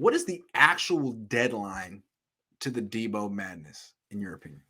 what is the actual deadline to the Deebo madness, in your opinion?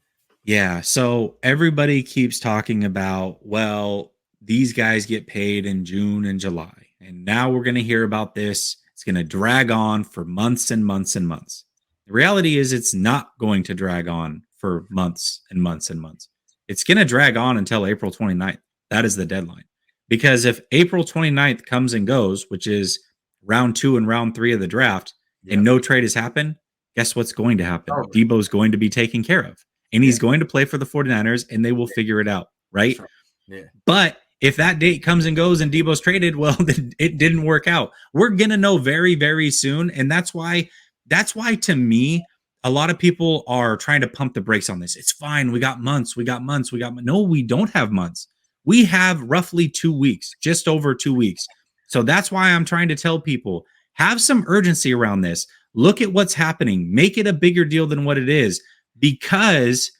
Yeah. So everybody keeps talking about, well, these guys get paid in June and July. And now we're going to hear about this. It's going to drag on for months and months and months. The reality is, it's not going to drag on for months and months and months. It's going to drag on until April 29th. That is the deadline. Because if April 29th comes and goes, which is round 2 and round 3 of the draft, and no trade has happened, guess what's going to happen? Deebo's going to be taken care of. And he's going to play for the 49ers, and they will figure it out, right? Yeah. But if that date comes and goes and Deebo's traded, well, then it didn't work out. We're going to know very, very soon. And that's why to me, a lot of people are trying to pump the brakes on this. It's fine. We got months. No, we don't have months. We have roughly 2 weeks, just over 2 weeks. So that's why I'm trying to tell people, have some urgency around this. Look at what's happening. Make it a bigger deal than what it is. Because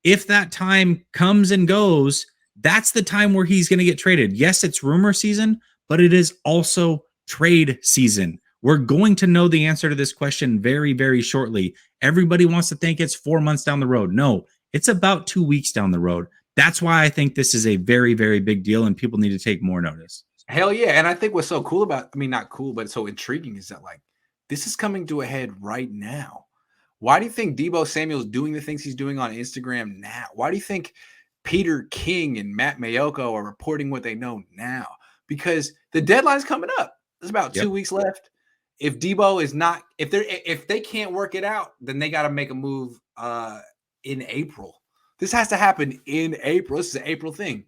if that time comes and goes, that's the time where he's going to get traded. Yes, it's rumor season, but it is also trade season. We're going to know the answer to this question very, very shortly. Everybody wants to think it's 4 months down the road. No, it's about 2 weeks down the road. That's why I think this is a very, very big deal, and people need to take more notice. Hell yeah. And I think what's so cool about, not cool, but so intriguing is that, like, this is coming to a head right now. Why do you think Deebo Samuel is doing the things he's doing on Instagram now? Why do you think Peter King and Matt Mayoko are reporting what they know now? Because the deadline's coming up. There's about 2 weeks left. If Deebo is not, if they can't work it out, then they got to make a move in April. This has to happen in April. This is an April thing.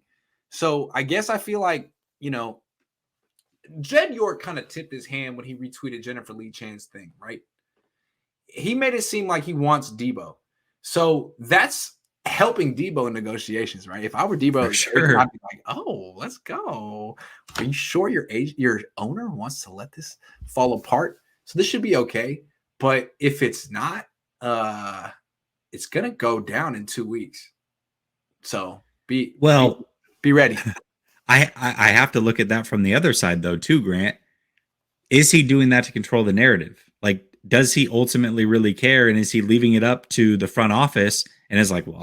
So I guess I feel like, Jed York kind of tipped his hand when he retweeted Jennifer Lee Chan's thing, right? He made it seem like he wants Deebo. So that's helping Deebo in negotiations, right? If I were Deebo, sure. I'd be like, oh, let's go. Are you sure your owner wants to let this fall apart? So this should be okay. But if it's not, it's going to go down in 2 weeks. So be ready. I have to look at that from the other side, though, too, Grant. Is he doing that to control the narrative? Like, does he ultimately really care? And is he leaving it up to the front office and is like, well,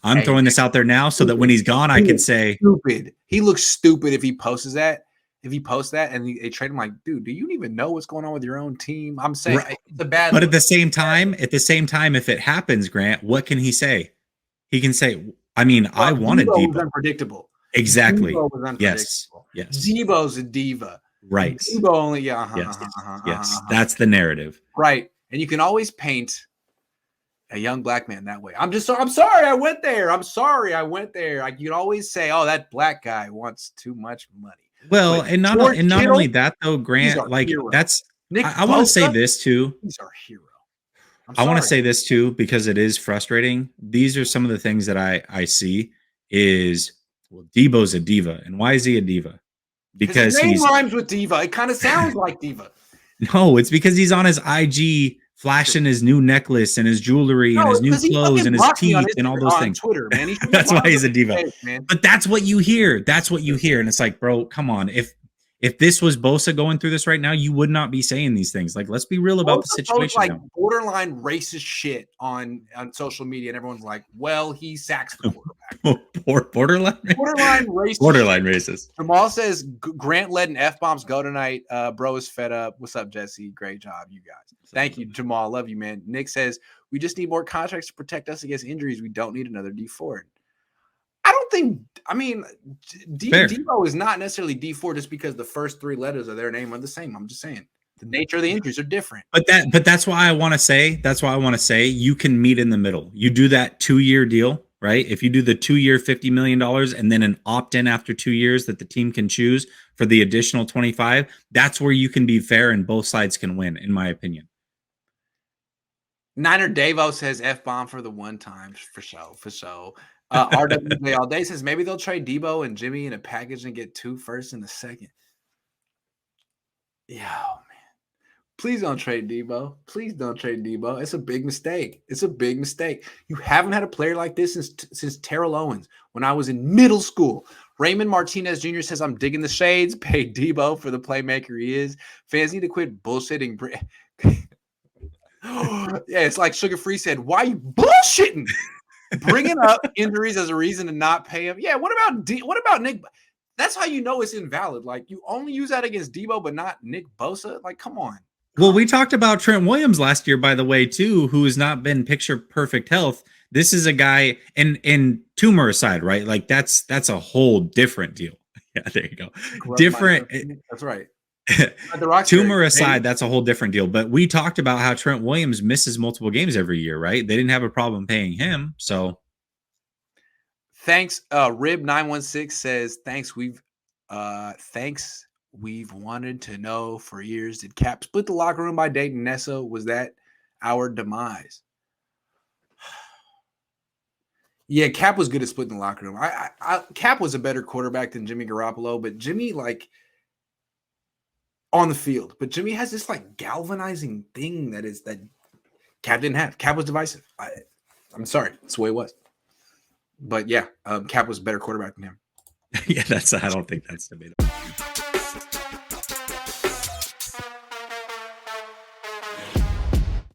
I'm throwing this out there now so that when he's gone, I can say stupid. He looks stupid if he posts that. If he posts that and they trade him, like, dude, do you even know what's going on with your own team? I'm saying it's a bad. But at the same time, if it happens, Grant, what can he say? He can say, I wanted Deebo. Was unpredictable. Exactly. Deebo was unpredictable. Yes. Deebo's a diva. Right. Deebo only, yes. That's the narrative. Right. And you can always paint a young black man that way. I'm sorry I went there. Like, you can always say, oh, that black guy wants too much money. Well, and not only that, though, Grant, like hero. That's I want to say this too. He's our hero. I want to say this too, because it is frustrating. These are some of the things that I see is, well, Deebo's a diva. And why is he a diva? Because his name rhymes with diva. It kind of sounds like diva. No, it's because he's on his IG flashing his new necklace and his jewelry and his new clothes and his teeth and all those things. Twitter, man. That's why he's a diva. But that's what you hear. And it's like, bro, come on. If this was Bosa going through this right now, you would not be saying these things. Like, let's be real about the situation. Like borderline racist shit on social media, and everyone's like, "Well, he sacks the quarterback." Borderline racist. Borderline racist. Jamal says Grant letting F-bombs go tonight. Bro is fed up. What's up, Jesse? Great job, you guys. Thank you, Jamal. Love you, man. Nick says we just need more contracts to protect us against injuries. We don't need another D Ford. I don't think. Deebo is not necessarily D4 just because the first 3 letters of their name are the same. I'm just saying the nature of the injuries are different. But that's why I want to say you can meet in the middle. You do that 2-year deal, right? If you do the 2-year $50 million and then an opt-in after 2 years that the team can choose for the additional 25, that's where you can be fair and both sides can win, in my opinion. Niner Davo says F-bomb for the one time for show. RWJ all day says maybe they'll trade Deebo and Jimmy in a package and get 2 firsts and a second. Yeah, man. Please don't trade Deebo. Please don't trade Deebo. It's a big mistake. You haven't had a player like this since Terrell Owens when I was in middle school. Raymond Martinez Jr. says, I'm digging the shades. Pay Deebo for the playmaker he is. Fans need to quit bullshitting. Yeah, it's like Sugar Free said, why you bullshitting? Bringing up injuries as a reason to not pay him. Yeah, what about Nick? That's how you know it's invalid. Like, you only use that against Deebo, but not Nick Bosa. Like, come on. Well, we talked about Trent Williams last year, by the way, too, who has not been picture perfect health. This is a guy, and tumor aside, right? Like that's a whole different deal. Yeah, there you go. Different. That's right. Tumor aside, that's a whole different deal. But we talked about how Trent Williams misses multiple games every year, right? They didn't have a problem paying him. So thanks. Rib916 says, thanks. We've wanted to know for years. Did Cap split the locker room by dating Nessa? Was that our demise? Yeah, Cap was good at splitting the locker room. Cap was a better quarterback than Jimmy Garoppolo, but Jimmy, like, on the field. But Jimmy has this like galvanizing thing that Cap didn't have. Cap was divisive. I'm sorry, that's the way it was. But yeah, Cap was a better quarterback than him. Yeah, I don't think that's debatable.